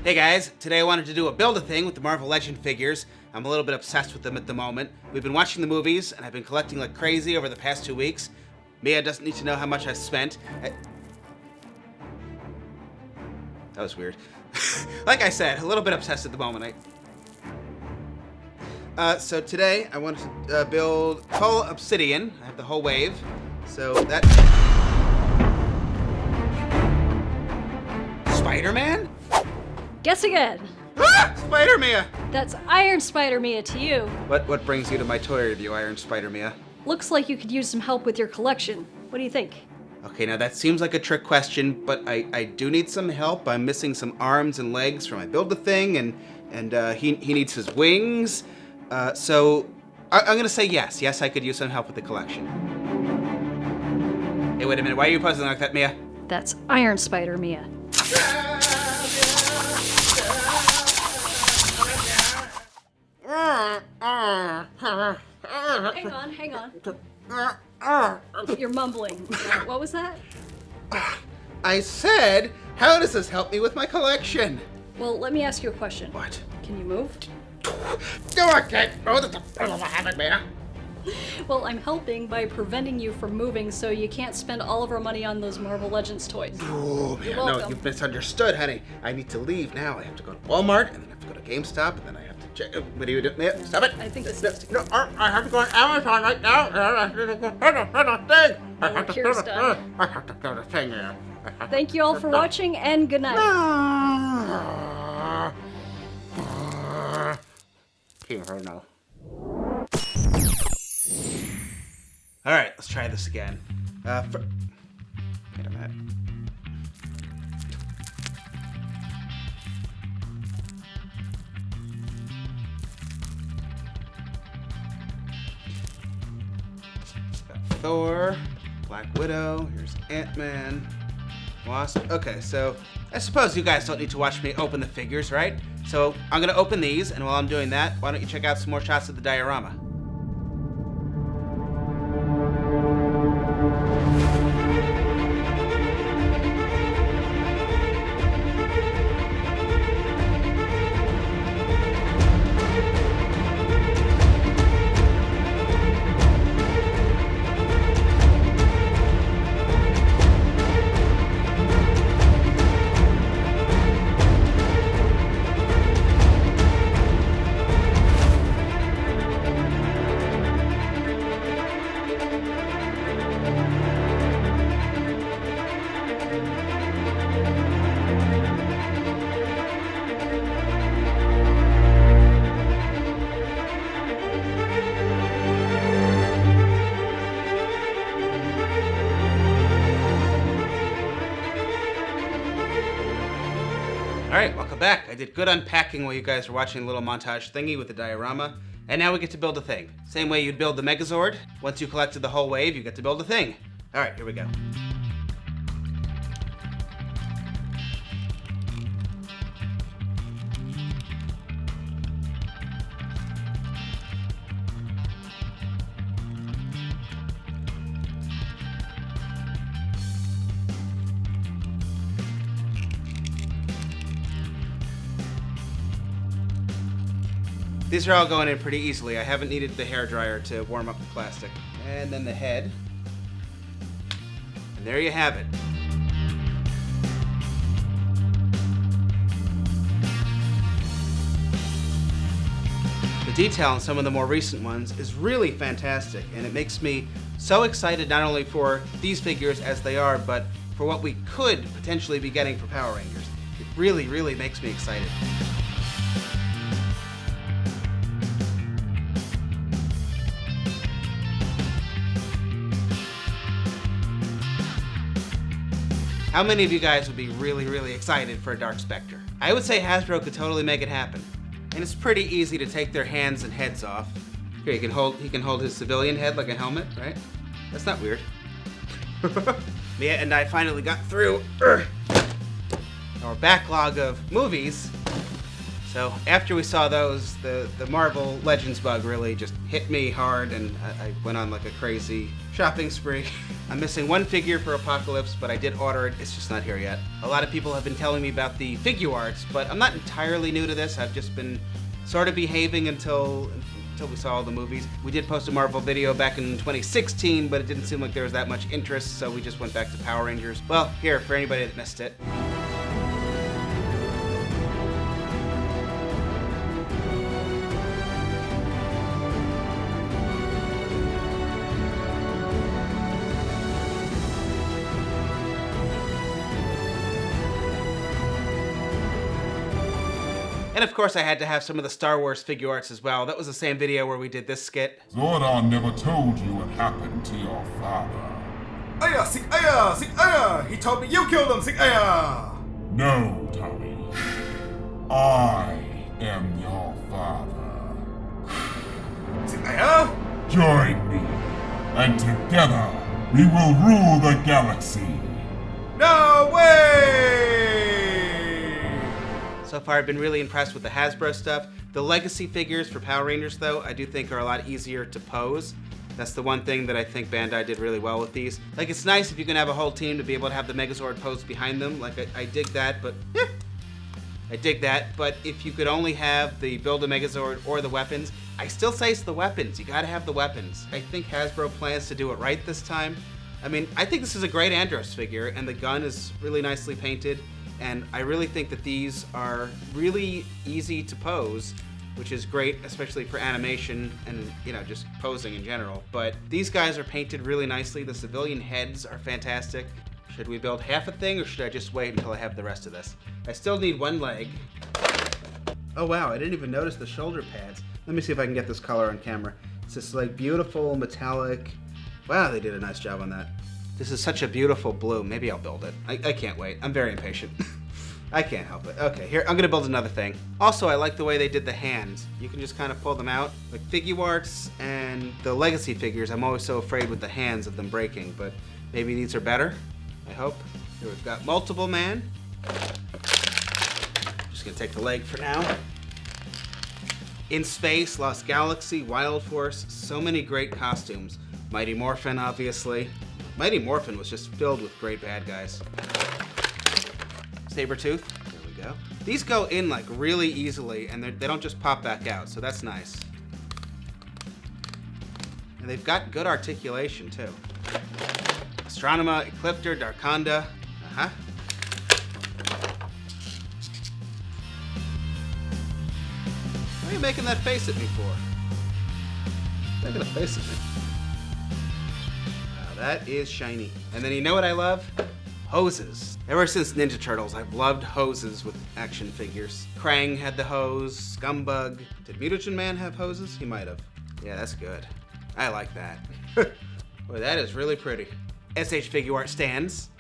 Hey guys, today I wanted to do a build-a-thing with the Marvel Legend figures. I'm a little bit obsessed with them at the moment. We've been watching the movies, and I've been collecting like crazy over the past 2 weeks. Mia doesn't need to know how much I spent. That was weird. Like I said, a little bit obsessed at the moment. So today I want to build Cull Obsidian. I have the whole wave. So that... Spider-Man? Guess again. Ah! Spider-Mia! That's Iron Spider-Mia to you. What brings you to my toy review, Iron Spider-Mia? Looks like you could use some help with your collection. What do you think? Okay, now that seems like a trick question, but I do need some help. I'm missing some arms and legs for my build-a-thing, and he needs his wings. So I'm gonna say yes. Yes, I could use some help with the collection. Hey, wait a minute. Why are you posing like that, Mia? That's Iron Spider-Mia. Hang on. You're mumbling. What was that? I said, how does this help me with my collection? Well, let me ask you a question. What? Can you move? Okay. Oh, that's a habit, Mia. Well, I'm helping by preventing you from moving so you can't spend all of our money on those Marvel Legends toys. Oh, man, You're no, welcome. you've misunderstood, honey. I need to leave now. I have to go to Walmart, and then I have to go to GameStop, and then I have to check. What are you doing? Mia, stop it. I think this needs to go. No, I have to go to Amazon right now. I have to Cure's done. I have to go to thing here. Thank you all for watching, and good night. No. All right, let's try this again. Wait a minute. Got Thor, Black Widow, here's Ant-Man, Wasp. Okay, so I suppose you guys don't need to watch me open the figures, right? So I'm gonna open these, and while I'm doing that, why don't you check out some more shots of the diorama? Alright, welcome back. I did good unpacking while you guys were watching a little montage thingy with the diorama. And now we get to build a thing. Same way you'd build the Megazord. Once you collected the whole wave, you get to build a thing. Alright, here we go. These are all going in pretty easily. I haven't needed the hairdryer to warm up the plastic. And then the head. And there you have it. The detail on some of the more recent ones is really fantastic, and it makes me so excited not only for these figures as they are, but for what we could potentially be getting for Power Rangers. It really, really makes me excited. How many of you guys would be really, really excited for a Dark Spectre? I would say Hasbro could totally make it happen. And it's pretty easy to take their hands and heads off. Here, he can hold his civilian head like a helmet, right? That's not weird. Mia and I finally got through our backlog of movies. So after we saw those, the Marvel Legends bug really just hit me hard, and I went on like a crazy shopping spree. I'm missing one figure for Apocalypse, but I did order it. It's just not here yet. A lot of people have been telling me about the figure arts, but I'm not entirely new to this. I've just been sort of behaving until we saw all the movies. We did post a Marvel video back in 2016, but it didn't seem like there was that much interest, so we just went back to Power Rangers. Well, here, for anybody that missed it. And of course I had to have some of the Star Wars figure arts as well. That was the same video where we did this skit. Zordon never told you what happened to your father. Aya, Sig Aya, Sig Aya! He told me you killed him, Sig Aya! No, Tommy. I am your father. Sig Aya? Join me, and together we will rule the galaxy. No way! So far I've been really impressed with the Hasbro stuff. The legacy figures for Power Rangers though, I do think are a lot easier to pose. That's the one thing that I think Bandai did really well with these. Like, it's nice if you can have a whole team to be able to have the Megazord posed behind them. Like, I dig that, but I dig that. But if you could only have the Build a Megazord or the weapons, I still say it's the weapons. You gotta have the weapons. I think Hasbro plans to do it right this time. I mean, I think this is a great Andros figure, and the gun is really nicely painted. And I really think that these are really easy to pose, which is great, especially for animation and, you know, just posing in general. But these guys are painted really nicely. The civilian heads are fantastic. Should we build half a thing, or should I just wait until I have the rest of this? I still need one leg. Oh wow, I didn't even notice the shoulder pads. Let me see if I can get this color on camera. It's this like beautiful metallic. Wow, they did a nice job on that. This is such a beautiful blue. Maybe I'll build it. I can't wait. I'm very impatient. I can't help it. Okay, here, I'm gonna build another thing. Also, I like the way they did the hands. You can just kind of pull them out. Like figure arts and the legacy figures, I'm always so afraid with the hands of them breaking, but maybe these are better, I hope. Here we've got Multiple Man. Just gonna take the leg for now. In Space, Lost Galaxy, Wild Force, so many great costumes. Mighty Morphin, obviously. Mighty Morphin was just filled with great bad guys. Sabretooth, there we go. These go in like really easily, and they don't just pop back out, so that's nice. And they've got good articulation too. Astronema, Ecliptor, Darkonda, Why are you making that face at me for? Making a face at me. That is shiny. And then you know what I love? Hoses. Ever since Ninja Turtles, I've loved hoses with action figures. Krang had the hose, Scumbug. Did Mutagen Man have hoses? He might have. Yeah, that's good. I like that. Boy, that is really pretty. SH figure art stands.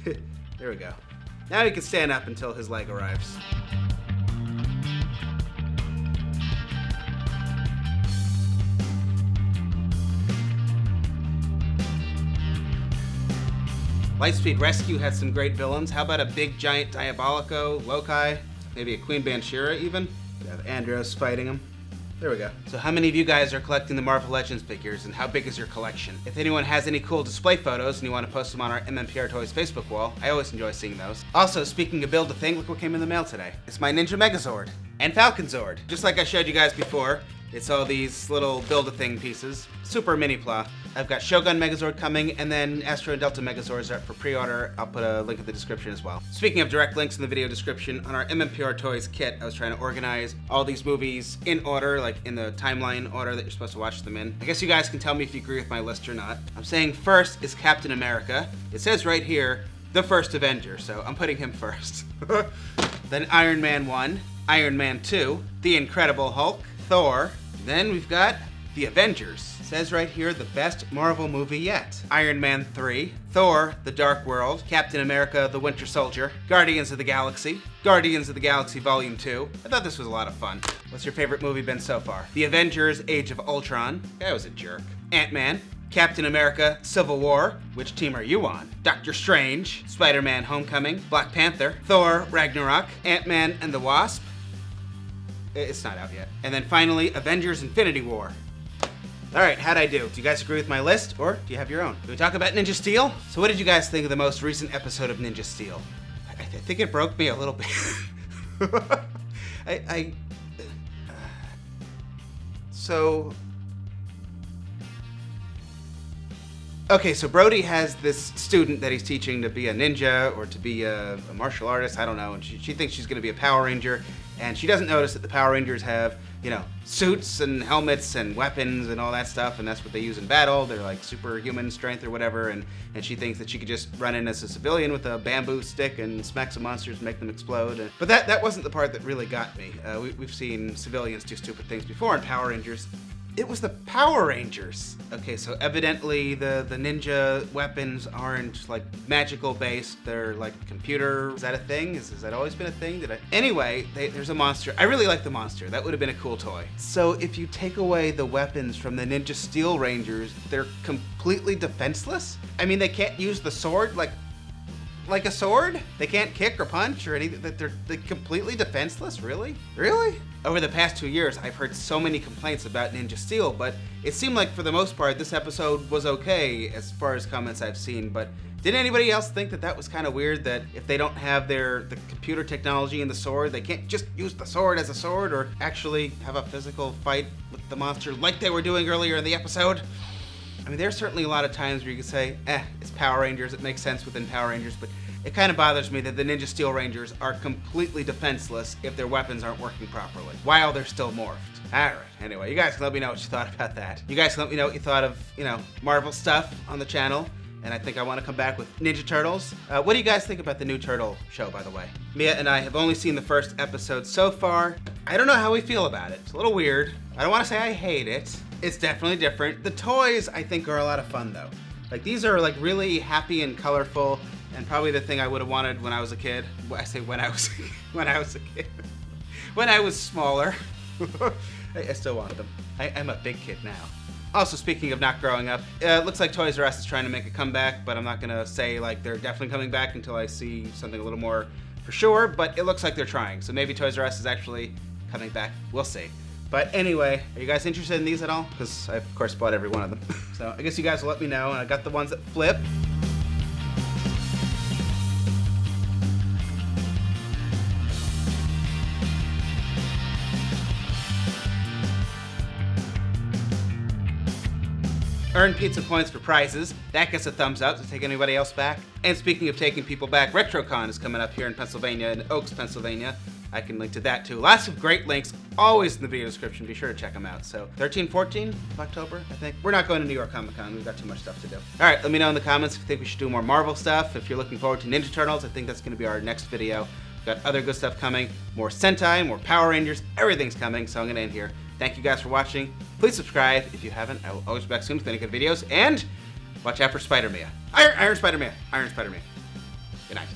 There we go. Now he can stand up until his leg arrives. Lightspeed Rescue had some great villains. How about a big giant Diabolico, Loki, maybe a Queen Banshira even? We have Andros fighting him. There we go. So how many of you guys are collecting the Marvel Legends figures, and how big is your collection? If anyone has any cool display photos and you want to post them on our MMPRtoys Facebook wall, I always enjoy seeing those. Also, speaking of Build-A-Thing, look what came in the mail today. It's my Ninja Megazord and Falcon Zord. Just like I showed you guys before, it's all these little Build-A-Thing pieces. Super mini pla. I've got Shogun Megazord coming, and then Astro and Delta Megazords are up for pre-order. I'll put a link in the description as well. Speaking of direct links in the video description, on our MMPRtoys kit, I was trying to organize all these movies in order, like in the timeline order that you're supposed to watch them in. I guess you guys can tell me if you agree with my list or not. I'm saying first is Captain America. It says right here, the first Avenger, so I'm putting him first. Then Iron Man 1, Iron Man 2, The Incredible Hulk, Thor. Then we've got The Avengers. It says right here, the best Marvel movie yet. Iron Man 3, Thor, The Dark World, Captain America, The Winter Soldier, Guardians of the Galaxy, Guardians of the Galaxy Volume 2. I thought this was a lot of fun. What's your favorite movie been so far? The Avengers, Age of Ultron. Guy was a jerk. Ant-Man, Captain America, Civil War. Which team are you on? Doctor Strange, Spider-Man Homecoming, Black Panther, Thor, Ragnarok, Ant-Man and the Wasp. It's not out yet. And then finally, Avengers Infinity War. All right, how'd I do? Do you guys agree with my list, or do you have your own? Do we talk about Ninja Steel? So what did you guys think of the most recent episode of Ninja Steel? I think it broke me a little bit. Okay, so Brody has this student that he's teaching to be a ninja or to be a martial artist, I don't know, and she thinks she's gonna be a Power Ranger, and she doesn't notice that the Power Rangers have, suits and helmets and weapons and all that stuff, and that's what they use in battle. They're like superhuman strength or whatever, and she thinks that she could just run in as a civilian with a bamboo stick and smack some monsters and make them explode. But that wasn't the part that really got me. We've seen civilians do stupid things before in Power Rangers. It was the Power Rangers. Okay, so evidently the ninja weapons aren't like magical based. They're like computer. Is that a thing? Has that always been a thing? Anyway, there's a monster. I really like the monster. That would have been a cool toy. So if you take away the weapons from the Ninja Steel Rangers, they're completely defenseless? I mean, they can't use the sword like a sword? They can't kick or punch or anything? They're completely defenseless? Really? Really? Over the past 2 years, I've heard so many complaints about Ninja Steel, but it seemed like for the most part, this episode was okay as far as comments I've seen, but did anybody else think that was kind of weird, that if they don't have the computer technology in the sword, they can't just use the sword as a sword or actually have a physical fight with the monster like they were doing earlier in the episode? I mean, there's certainly a lot of times where you can say, it's Power Rangers, it makes sense within Power Rangers, but it kind of bothers me that the Ninja Steel Rangers are completely defenseless if their weapons aren't working properly, while they're still morphed. Alright, anyway, you guys can let me know what you thought about that. You guys can let me know what you thought of, Marvel stuff on the channel, and I think I want to come back with Ninja Turtles. What do you guys think about the new Turtle show, by the way? Mia and I have only seen the first episode so far. I don't know how we feel about it. It's a little weird. I don't want to say I hate it. It's definitely different. The toys, I think, are a lot of fun, though. Like, these are, like, really happy and colorful, and probably the thing I would have wanted when I was a kid. I say when I was a kid. When I was smaller. I still want them. I'm a big kid now. Also, speaking of not growing up, it looks like Toys R Us is trying to make a comeback, but I'm not gonna say like they're definitely coming back until I see something a little more for sure, but it looks like they're trying. So maybe Toys R Us is actually coming back. We'll see. But anyway, are you guys interested in these at all? Because I, of course, bought every one of them. So I guess you guys will let me know, and I got the ones that flip. Earn pizza points for prizes. That gets a thumbs up to take anybody else back. And speaking of taking people back, RetroCon is coming up here in Pennsylvania, in Oaks, Pennsylvania. I can link to that too. Lots of great links, always in the video description. Be sure to check them out. So 13, 14 of October, I think. We're not going to New York Comic Con. We've got too much stuff to do. All right, let me know in the comments if you think we should do more Marvel stuff. If you're looking forward to Ninja Turtles, I think that's going to be our next video. We've got other good stuff coming. More Sentai, more Power Rangers. Everything's coming, so I'm going to end here. Thank you guys for watching. Please subscribe if you haven't. I will always be back soon with any good videos. And watch out for Spider-Man. Iron Spider-Man. Iron Spider-Man. Good night.